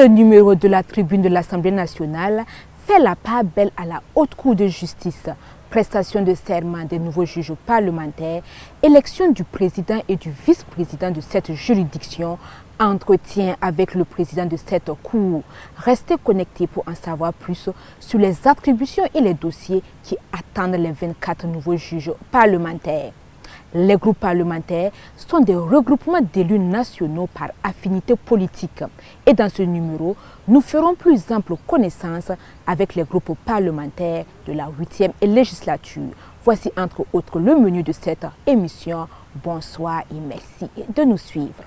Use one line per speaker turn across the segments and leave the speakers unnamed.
Ce numéro de la tribune de l'Assemblée nationale fait la part belle à la Haute Cour de justice. Prestation de serment des nouveaux juges parlementaires, élection du président et du vice-président de cette juridiction, entretien avec le président de cette cour. Restez connectés pour en savoir plus sur les attributions et les dossiers qui attendent les 24 nouveaux juges parlementaires. Les groupes parlementaires sont des regroupements d'élus nationaux par affinité politique. Et dans ce numéro, nous ferons plus ample connaissance avec les groupes parlementaires de la 8e législature. Voici entre autres le menu de cette émission. Bonsoir et merci de nous suivre.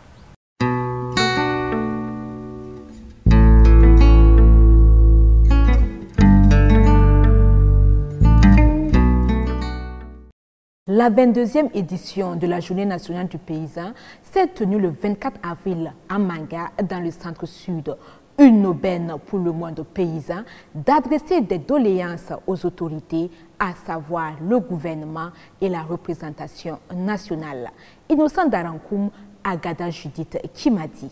La 22e édition de la Journée nationale du paysan s'est tenue le 24 avril à Manga, dans le centre-sud. Une aubaine pour le monde paysan d'adresser des doléances aux autorités, à savoir le gouvernement et la représentation nationale. Innocent Darankoum, Agada Judith Kimadi.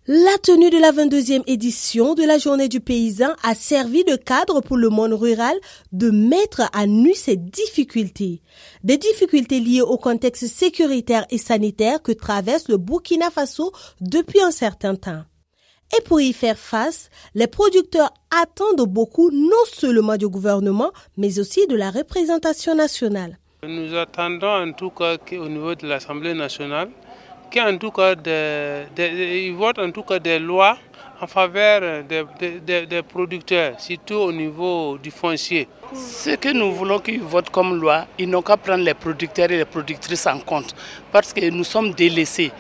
La tenue de la 22e édition de la Journée du paysan a servi de cadre pour le monde rural de mettre à nu ses difficultés. Des difficultés liées au contexte sécuritaire et sanitaire que traverse le Burkina Faso depuis un certain temps. Et pour y faire face, les producteurs attendent beaucoup non seulement du gouvernement, mais aussi de la représentation nationale.
Nous attendons en tout cas qu'au niveau de l'Assemblée nationale, qu'en tout cas ils votent en tout cas des lois en faveur des producteurs, surtout au niveau du foncier.
Ce que nous voulons qu'ils votent comme loi, ils n'ont qu'à prendre les producteurs et les productrices en compte, parce que nous sommes délaissés.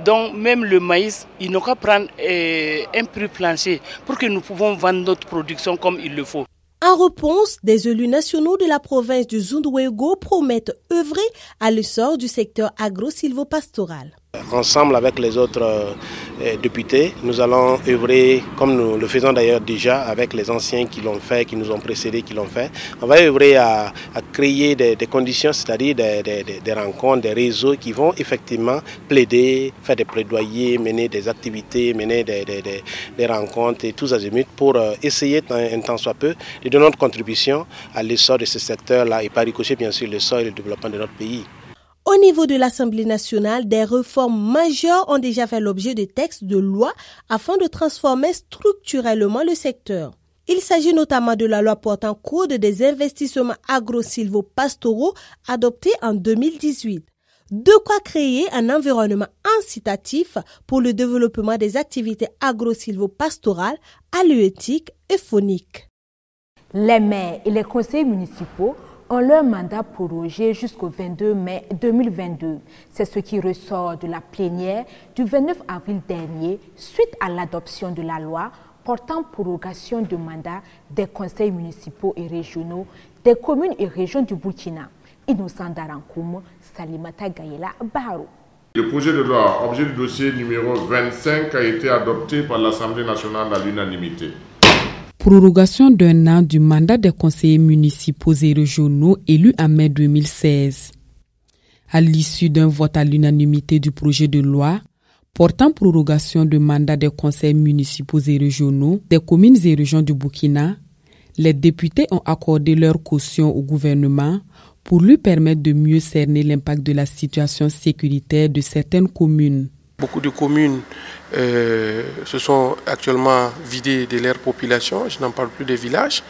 Donc même le maïs, ils n'ont qu'à prendre un prix plancher pour que nous pouvons vendre notre production comme il le faut.
En réponse, des élus nationaux de la province du Zunduego promettent œuvrer à l'essor du secteur agro-silvopastoral.
Ensemble avec les autres députés, nous allons œuvrer, comme nous le faisons d'ailleurs déjà avec les anciens qui l'ont fait, qui nous ont précédés, qui l'ont fait. On va œuvrer à créer des conditions, c'est-à-dire des rencontres, des réseaux qui vont effectivement plaider, faire des plaidoyers, mener des activités, mener des rencontres et tous azimuts pour essayer, un temps soit peu, de donner notre contribution à l'essor de ce secteur-là et par ricochet bien sûr l'essor et le développement de notre pays.
Au niveau de l'Assemblée nationale, des réformes majeures ont déjà fait l'objet de textes de loi afin de transformer structurellement le secteur. Il s'agit notamment de la loi portant code des investissements agro-silvopastoraux adoptée en 2018. De quoi créer un environnement incitatif pour le développement des activités agro-silvopastorales, halieutiques et fauniques.
Les maires et les conseillers municipaux ont leur mandat prorogé jusqu'au 22 mai 2022. C'est ce qui ressort de la plénière du 29 avril dernier suite à l'adoption de la loi portant prorogation de mandat des conseils municipaux et régionaux des communes et régions du Burkina. Innocent Darankoum, Salimata Gayela Baro.
Le projet de loi, objet du dossier numéro 25, a été adopté par l'Assemblée nationale à l'unanimité.
Prorogation d'un an du mandat des conseillers municipaux et régionaux élus en mai 2016. À l'issue d'un vote à l'unanimité du projet de loi portant prorogation de mandat des conseils municipaux et régionaux des communes et régions du Burkina, les députés ont accordé leur caution au gouvernement pour lui permettre de mieux cerner l'impact de la situation sécuritaire de certaines communes.
Beaucoup de communes se sont actuellement vidées de leur population, je n'en parle plus des villages,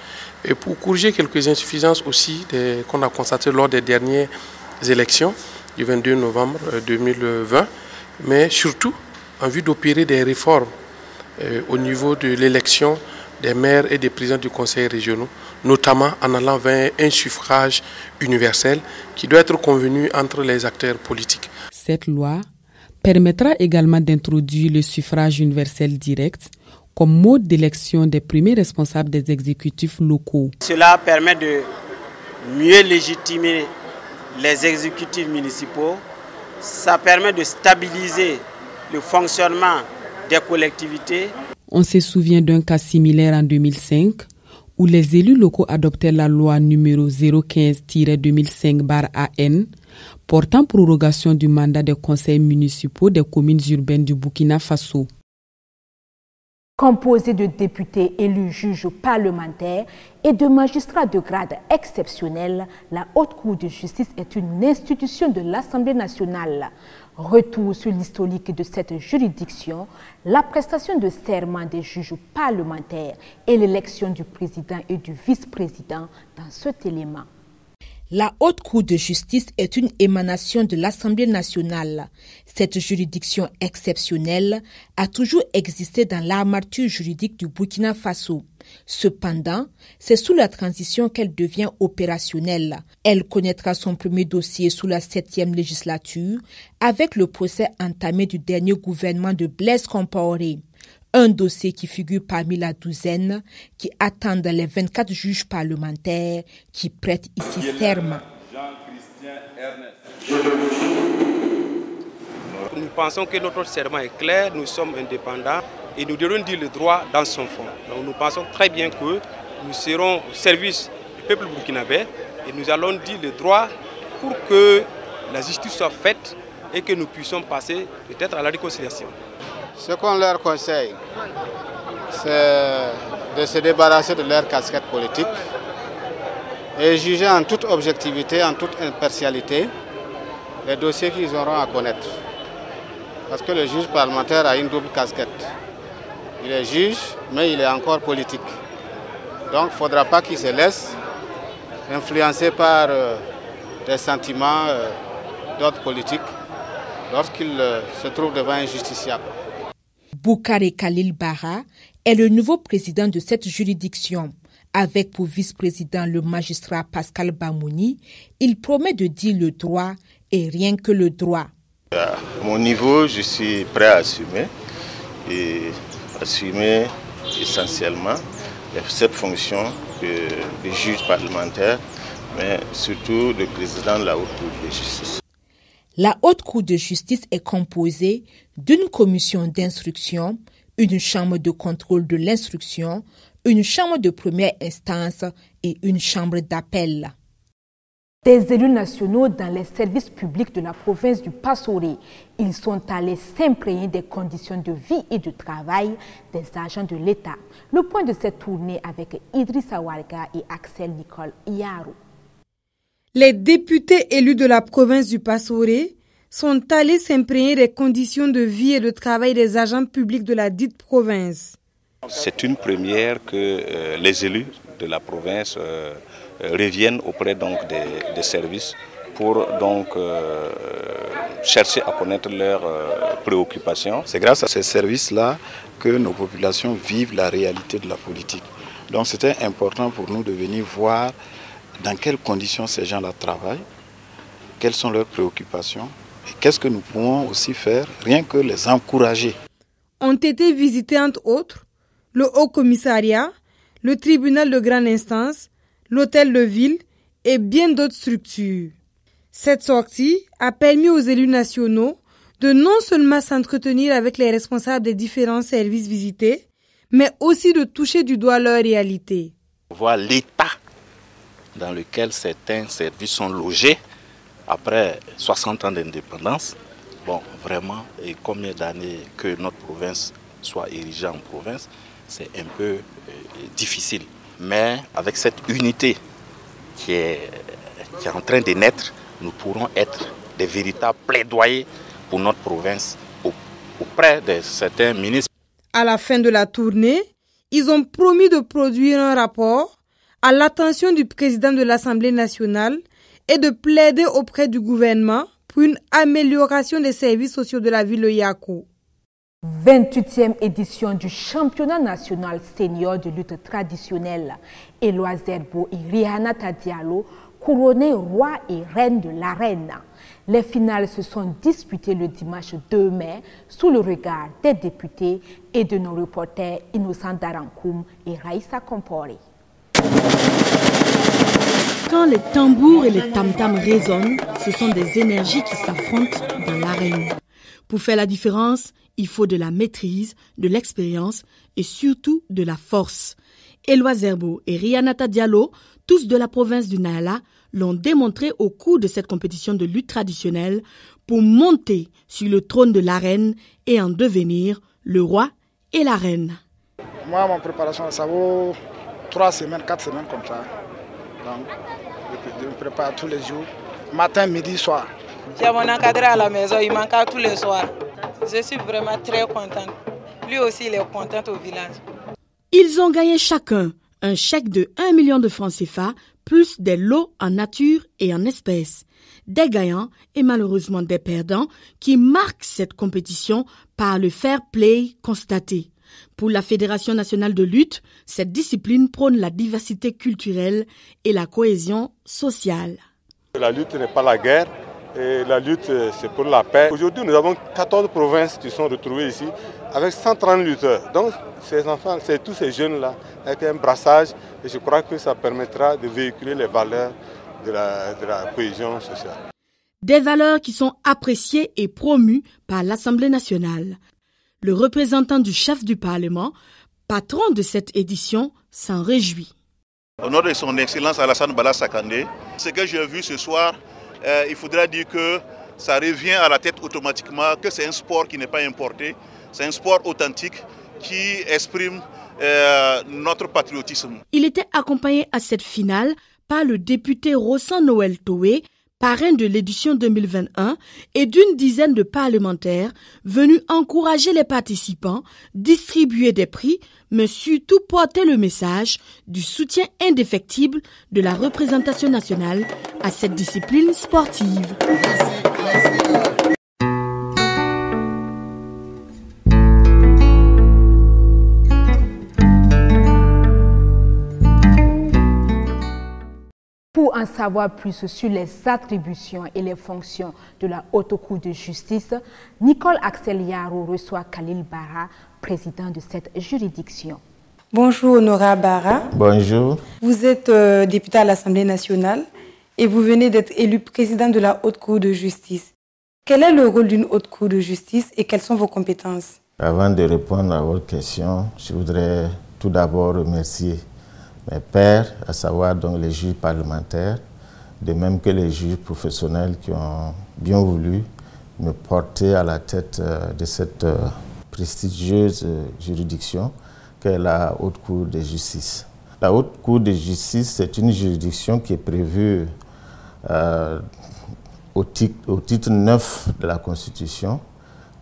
et pour corriger quelques insuffisances aussi qu'on a constatées lors des dernières élections du 22 novembre 2020, mais surtout en vue d'opérer des réformes au niveau de l'élection des maires et des présidents du conseil régionaux, notamment en allant vers un suffrage universel qui doit être convenu entre les acteurs politiques.
Cette loi permettra également d'introduire le suffrage universel direct comme mode d'élection des premiers responsables des exécutifs locaux.
Cela permet de mieux légitimer les exécutifs municipaux. Ça permet de stabiliser le fonctionnement des collectivités.
On se souvient d'un cas similaire en 2005 où les élus locaux adoptaient la loi numéro 015-2005/AN portant prorogation du mandat des conseils municipaux des communes urbaines du Burkina Faso.
Composé de députés élus juges parlementaires et de magistrats de grade exceptionnel, la Haute Cour de justice est une institution de l'Assemblée nationale. Retour sur l'historique de cette juridiction, la prestation de serment des juges parlementaires et l'élection du président et du vice-président dans cet élément. La Haute Cour de justice est une émanation de l'Assemblée nationale. Cette juridiction exceptionnelle a toujours existé dans l'armature juridique du Burkina Faso. Cependant, c'est sous la transition qu'elle devient opérationnelle. Elle connaîtra son premier dossier sous la 7e législature avec le procès entamé du dernier gouvernement de Blaise Compaoré. Un dossier qui figure parmi la douzaine qui attendent les 24 juges parlementaires qui prêtent ici serment.
Nous pensons que notre serment est clair, nous sommes indépendants et nous devons dire le droit dans son fond. Donc nous pensons très bien que nous serons au service du peuple burkinabé et nous allons dire le droit pour que la justice soit faite et que nous puissions passer peut-être à la réconciliation.
Ce qu'on leur conseille, c'est de se débarrasser de leur casquette politique et juger en toute objectivité, en toute impartialité, les dossiers qu'ils auront à connaître. Parce que le juge parlementaire a une double casquette. Il est juge, mais il est encore politique. Donc il ne faudra pas qu'il se laisse influencer par des sentiments d'ordre politique lorsqu'il se trouve devant un justiciable.
Boukari Khalil Bara est le nouveau président de cette juridiction. Avec pour vice-président le magistrat Pascal Bamouni, il promet de dire le droit et rien que le droit.
À mon niveau, je suis prêt à assumer essentiellement cette fonction de juge parlementaire, mais surtout de président de la Haute Cour de justice.
La Haute Cour de justice est composée d'une commission d'instruction, une chambre de contrôle de l'instruction, une chambre de première instance et une chambre d'appel. Des élus nationaux dans les services publics de la province du Passoré, ils sont allés s'imprégner des conditions de vie et de travail des agents de l'État. Le point de cette tournée avec Idrissa Warga et Axel Nicole Iyaro.
Les députés élus de la province du Passoré sont allés s'imprégner des conditions de vie et de travail des agents publics de la dite province.
C'est une première que les élus de la province reviennent auprès des services pour chercher à connaître leurs préoccupations.
C'est grâce à ces services-là que nos populations vivent la réalité de la politique. Donc c'était important pour nous de venir voir dans quelles conditions ces gens-là travaillent, quelles sont leurs préoccupations et qu'est-ce que nous pouvons aussi faire, rien que les encourager.
Ont été visités entre autres le Haut Commissariat, le tribunal de grande instance, l'hôtel de ville et bien d'autres structures. Cette sortie a permis aux élus nationaux de non seulement s'entretenir avec les responsables des différents services visités, mais aussi de toucher du doigt leur réalité.
Voir l'état dans lequel certains services sont logés après 60 ans d'indépendance. Bon, vraiment, et combien d'années que notre province soit érigée en province, c'est un peu difficile. Mais avec cette unité qui est en train de naître, nous pourrons être des véritables plaidoyers pour notre province auprès de certains ministres.
À la fin de la tournée, ils ont promis de produire un rapport à l'attention du président de l'Assemblée nationale et de plaider auprès du gouvernement pour une amélioration des services sociaux de la ville de Yako.
28e édition du championnat national senior de lutte traditionnelle. Éloi Zerbo et Rihanata Diallo couronnés roi et reine de l'arène. Les finales se sont disputées le dimanche 2 mai sous le regard des députés et de nos reporters Innocent Darankoum et Raïssa Kompore.
Quand les tambours et les tam-tams résonnent, ce sont des énergies qui s'affrontent dans l'arène. Pour faire la différence, il faut de la maîtrise, de l'expérience et surtout de la force. Éloi Zerbo et Rihanata Diallo, tous de la province du Nayala, l'ont démontré au cours de cette compétition de lutte traditionnelle pour monter sur le trône de l'arène et en devenir le roi et la reine.
Moi, mon préparation, ça vaut 3 semaines, 4 semaines comme ça. Donc, je me prépare tous les jours, matin, midi, soir.
J'ai mon encadré à la maison, il m'encadre tous les soirs. Je suis vraiment très contente. Lui aussi, il est content au village.
Ils ont gagné chacun un chèque de 1 million de francs CFA, plus des lots en nature et en espèces. Des gagnants et malheureusement des perdants qui marquent cette compétition par le fair play constaté. Pour la Fédération nationale de lutte, cette discipline prône la diversité culturelle et la cohésion sociale.
La lutte n'est pas la guerre, et la lutte c'est pour la paix. Aujourd'hui, nous avons 14 provinces qui sont retrouvées ici avec 130 lutteurs. Donc ces enfants, c'est tous ces jeunes-là avec un brassage, et je crois que ça permettra de véhiculer les valeurs de la cohésion sociale.
Des valeurs qui sont appréciées et promues par l'Assemblée nationale. Le représentant du chef du Parlement, patron de cette édition, s'en réjouit.
Au nom de son Excellence Alassane Bala Sakandé, ce que j'ai vu ce soir, il faudra dire que ça revient à la tête automatiquement que c'est un sport qui n'est pas importé, c'est un sport authentique qui exprime notre patriotisme.
Il était accompagné à cette finale par le député Rossan Noël Toé, parrain de l'édition 2021, et d'une dizaine de parlementaires venus encourager les participants, distribuer des prix, mais surtout porter le message du soutien indéfectible de la représentation nationale à cette discipline sportive.
Pour en savoir plus sur les attributions et les fonctions de la Haute Cour de justice, Nicole Axel Yaro reçoit Khalil Bara, président de cette juridiction.
Bonjour Honorable Bara.
Bonjour.
Vous êtes député à l'Assemblée nationale et vous venez d'être élu président de la Haute Cour de justice. Quel est le rôle d'une Haute Cour de justice et quelles sont vos compétences?
Avant de répondre à votre question, je voudrais tout d'abord remercier mes pairs, à savoir donc les juges parlementaires, de même que les juges professionnels qui ont bien voulu me porter à la tête de cette prestigieuse juridiction qu'est la Haute Cour de justice. La Haute Cour de justice, c'est une juridiction qui est prévue au titre 9 de la Constitution.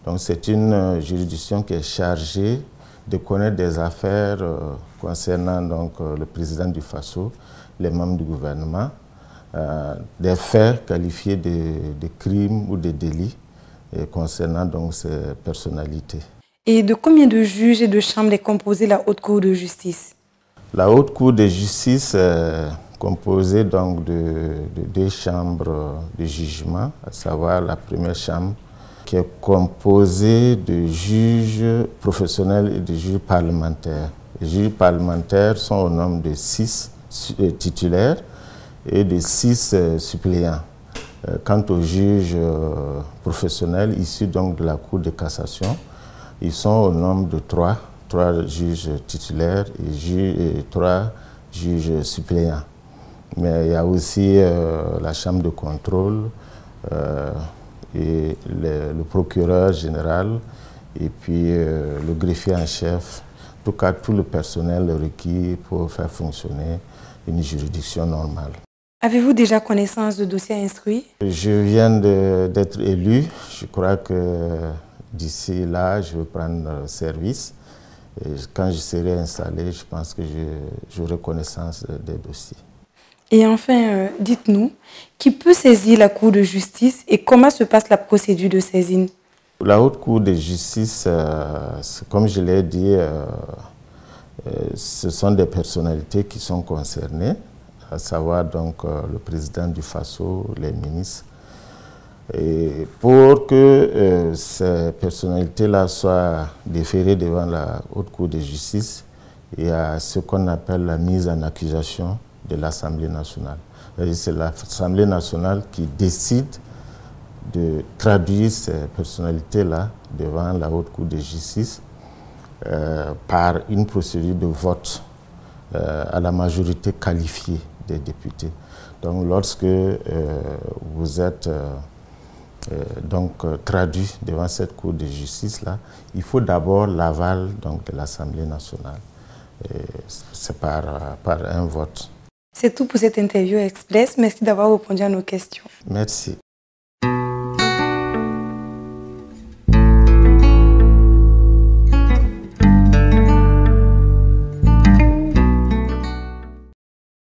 Donc c'est une juridiction qui est chargée de connaître des affaires concernant donc, le président du FASO, les membres du gouvernement, des faits qualifiés de crimes ou de délits concernant donc ces personnalités.
Et de combien de juges et de chambres est composée la Haute Cour de justice?
La Haute Cour de justice est composée donc de 2 chambres de jugement, à savoir la première chambre qui est composée de juges professionnels et de juges parlementaires. Les juges parlementaires sont au nombre de 6 titulaires et de 6 suppléants. Quant aux juges professionnels issus donc de la Cour de cassation, ils sont au nombre de 3 juges titulaires et 3 juges suppléants. Mais il y a aussi la chambre de contrôle et le procureur général et puis le greffier en chef, en tout cas tout le personnel requis pour faire fonctionner une juridiction normale.
Avez-vous déjà connaissance de dossiers instruits?
Je viens d'être élu. Je crois que d'ici là, je vais prendre service. Et quand je serai installé, je pense que j'aurai connaissance des dossiers.
Et enfin, dites-nous, qui peut saisir la Cour de justice et comment se passe la procédure de saisine?
La Haute Cour de justice, comme je l'ai dit, ce sont des personnalités qui sont concernées, à savoir donc le président du FASO, les ministres. Et pour que ces personnalités-là soient déférées devant la Haute Cour de justice, il y a ce qu'on appelle la mise en accusation de l'Assemblée nationale. C'est l'Assemblée nationale qui décide de traduire ces personnalités-là devant la Haute Cour de justice par une procédure de vote à la majorité qualifiée des députés. Donc lorsque vous êtes traduit devant cette Cour de justice-là, il faut d'abord l'aval de l'Assemblée nationale. c'est par un vote.
C'est tout pour cette interview express. Merci d'avoir répondu à nos questions.
Merci.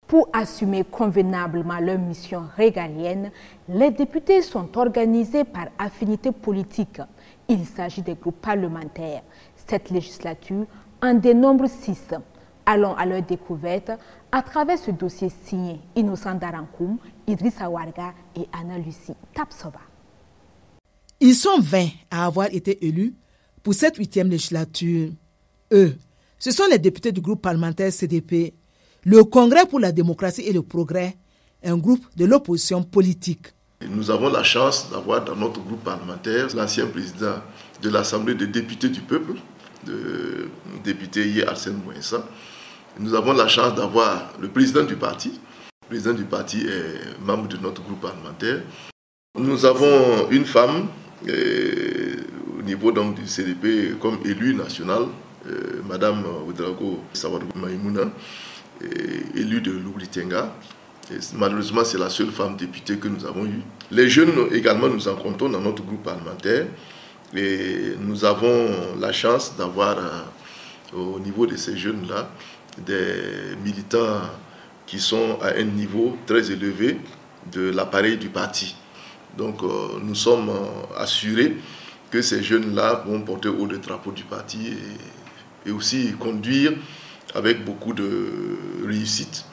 Pour assumer convenablement leur mission régalienne, les députés sont organisés par affinité politique. Il s'agit des groupes parlementaires. Cette législature en dénombre 6. Allons à leur découverte à travers ce dossier signé Innocent Darankoum, Idrissa Warga et Anna-Lucie Tapsoba.
Ils sont 20 à avoir été élus pour cette 8e législature. Eux, ce sont les députés du groupe parlementaire CDP, le Congrès pour la démocratie et le progrès, un groupe de l'opposition politique.
Nous avons la chance d'avoir dans notre groupe parlementaire l'ancien président de l'Assemblée des députés du peuple, le député Yé Arsène Mouensa. Nous avons la chance d'avoir le président du parti. Le président du parti est membre de notre groupe parlementaire. Nous avons une femme au niveau donc, du CDP comme élue nationale, Madame Ouedraogo Sawadou Maïmouna, élue de Loubritenga. Malheureusement, c'est la seule femme députée que nous avons eue. Les jeunes également, nous en comptons dans notre groupe parlementaire. Et nous avons la chance d'avoir au niveau de ces jeunes-là des militants qui sont à un niveau très élevé de l'appareil du parti. Donc nous sommes assurés que ces jeunes-là vont porter haut le drapeau du parti et aussi conduire avec beaucoup de réussite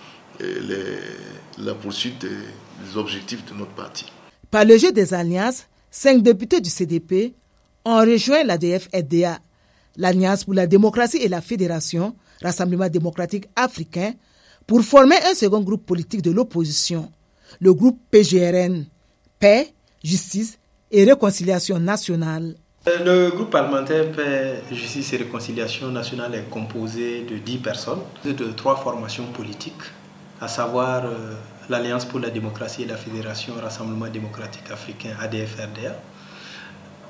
la poursuite des objectifs de notre parti.
Par le jeu des alliances, 5 députés du CDP ont rejoint l'ADF-RDA, l'Alliance pour la démocratie et la fédération, Rassemblement démocratique africain, pour former un second groupe politique de l'opposition, le groupe PGRN, Paix, Justice et Réconciliation nationale.
Le groupe parlementaire Paix, Justice et Réconciliation nationale est composé de 10 personnes, de 3 formations politiques, à savoir l'Alliance pour la démocratie et la fédération, Rassemblement démocratique africain, ADF-RDA,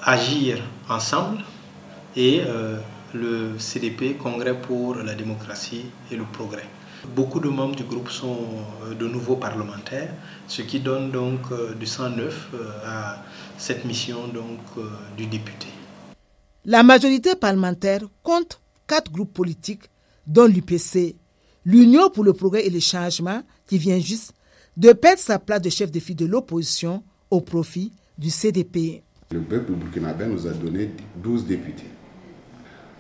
Agir ensemble et le CDP, Congrès pour la démocratie et le progrès. Beaucoup de membres du groupe sont de nouveaux parlementaires, ce qui donne donc du sang neuf à cette mission donc, du député.
La majorité parlementaire compte 4 groupes politiques, dont l'UPC, l'Union pour le progrès et le changement, qui vient juste de perdre sa place de chef de file de l'opposition au profit du CDP.
Le peuple burkinabé nous a donné 12 députés.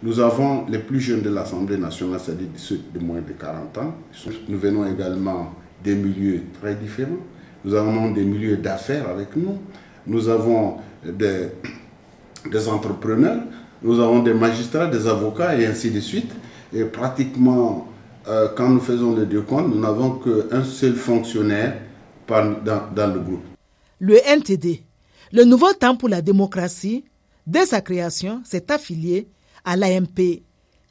Nous avons les plus jeunes de l'Assemblée nationale, c'est-à-dire ceux de moins de 40 ans. Nous venons également des milieux très différents. Nous avons des milieux d'affaires avec nous. Nous avons des entrepreneurs, nous avons des magistrats, des avocats et ainsi de suite. Et pratiquement, quand nous faisons le décompte, nous n'avons qu'un seul fonctionnaire dans le groupe.
Le NTD, le Nouveau Temps pour la démocratie, dès sa création, s'est affilié à l'AMP,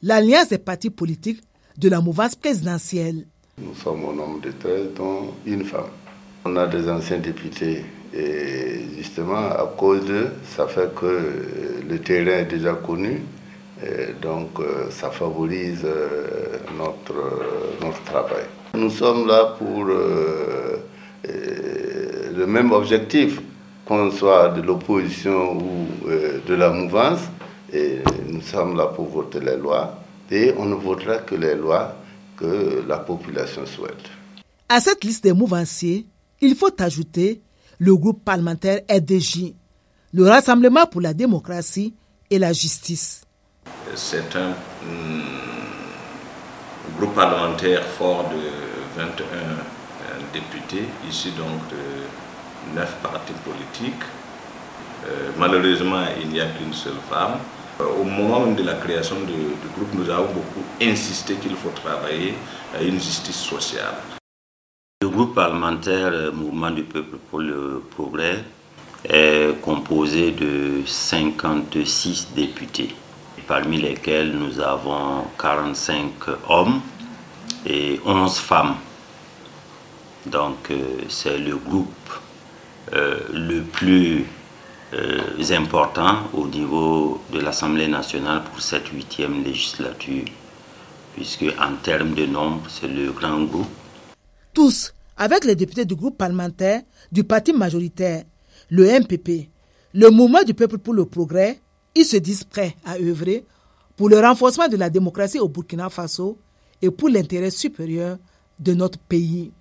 l'Alliance des partis politiques de la mouvance présidentielle.
Nous sommes au nombre de 13, dont une femme. On a des anciens députés et justement à cause d'eux, ça fait que le terrain est déjà connu, et donc ça favorise notre travail. Nous sommes là pour le même objectif, qu'on soit de l'opposition ou de la mouvance. Et nous sommes là pour voter les lois et on ne votera que les lois que la population souhaite.
À cette liste des mouvanciers, il faut ajouter le groupe parlementaire RDJ, le Rassemblement pour la démocratie et la justice.
C'est un groupe parlementaire fort de 21 députés, issus donc de 9 partis politiques. Malheureusement, il n'y a qu'une seule femme. Au moment de la création du groupe, nous avons beaucoup insisté qu'il faut travailler à une justice sociale.
Le groupe parlementaire Mouvement du peuple pour le progrès est composé de 56 députés, parmi lesquels nous avons 45 hommes et 11 femmes. Donc c'est le groupe le plus important au niveau de l'Assemblée nationale pour cette 8e législature. puisque en termes de nombre, c'est le grand groupe.
Tous, avec les députés du groupe parlementaire du parti majoritaire, le MPP, le Mouvement du peuple pour le progrès, ils se disent prêts à œuvrer pour le renforcement de la démocratie au Burkina Faso et pour l'intérêt supérieur de notre pays.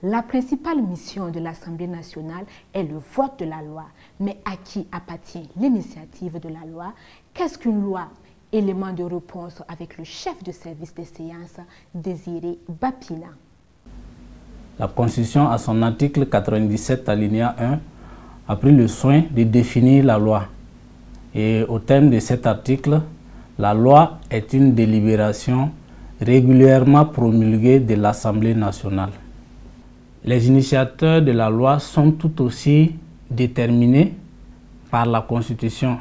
La principale mission de l'Assemblée nationale est le vote de la loi. Mais à qui appartient l'initiative de la loi? Qu'est-ce qu'une loi? Élément de réponse avec le chef de service des séances, Désiré Bapina.
La Constitution, à son article 97, alinéa 1, a pris le soin de définir la loi. Et au terme de cet article, la loi est une délibération régulièrement promulguée de l'Assemblée nationale. Les initiateurs de la loi sont tout aussi déterminés par la Constitution.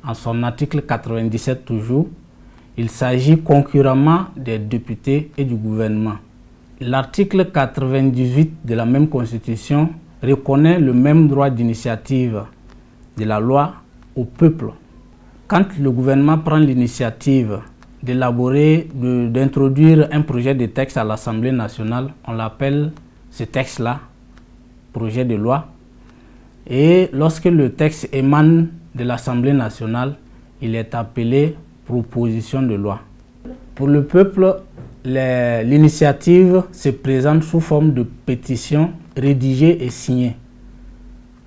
En son article 97 toujours, il s'agit concurremment des députés et du gouvernement. L'article 98 de la même Constitution reconnaît le même droit d'initiative de la loi au peuple. Quand le gouvernement prend l'initiative d'élaborer, d'introduire un projet de texte à l'Assemblée nationale, on l'appelle ce texte-là, projet de loi. Et lorsque le texte émane de l'Assemblée nationale, il est appelé proposition de loi. Pour le peuple, l'initiative se présente sous forme de pétition rédigée et signée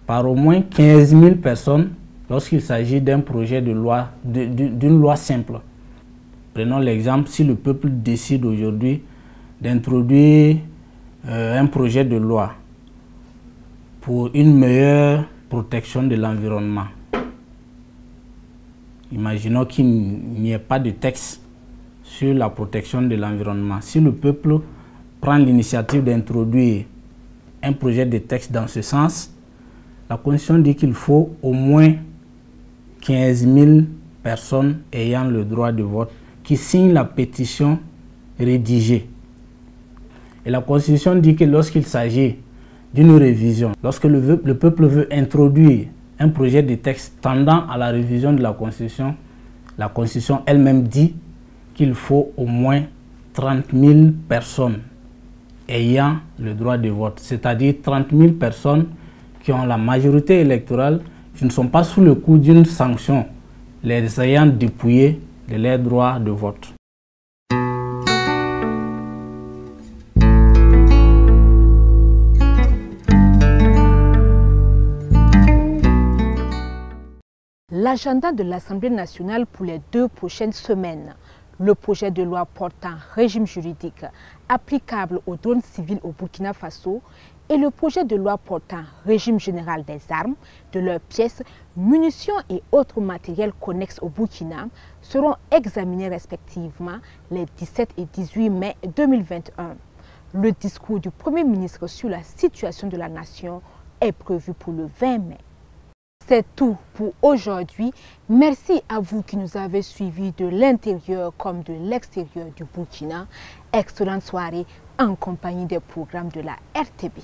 par au moins 15 000 personnes lorsqu'il s'agit d'un projet de loi, d'une loi simple. Prenons l'exemple, si le peuple décide aujourd'hui d'introduire un projet de loi pour une meilleure protection de l'environnement. Imaginons qu'il n'y ait pas de texte sur la protection de l'environnement. Si le peuple prend l'initiative d'introduire un projet de texte dans ce sens, la Constitution dit qu'il faut au moins 15 000 personnes ayant le droit de vote qui signent la pétition rédigée. Et la Constitution dit que lorsqu'il s'agit d'une révision, lorsque le peuple veut introduire un projet de texte tendant à la révision de la Constitution elle-même dit qu'il faut au moins 30 000 personnes ayant le droit de vote, c'est-à-dire 30 000 personnes qui ont la majorité électorale, qui ne sont pas sous le coup d'une sanction, les ayant dépouillés de leur droit de vote.
L'agenda de l'Assemblée nationale pour les 2 prochaines semaines. Le projet de loi portant régime juridique applicable aux drones civils au Burkina Faso et le projet de loi portant régime général des armes, de leurs pièces, munitions et autres matériels connexes au Burkina seront examinés respectivement les 17 et 18 mai 2021. Le discours du Premier ministre sur la situation de la nation est prévu pour le 20 mai. C'est tout pour aujourd'hui. Merci à vous qui nous avez suivis de l'intérieur comme de l'extérieur du Burkina. Excellente soirée en compagnie des programmes de la RTB.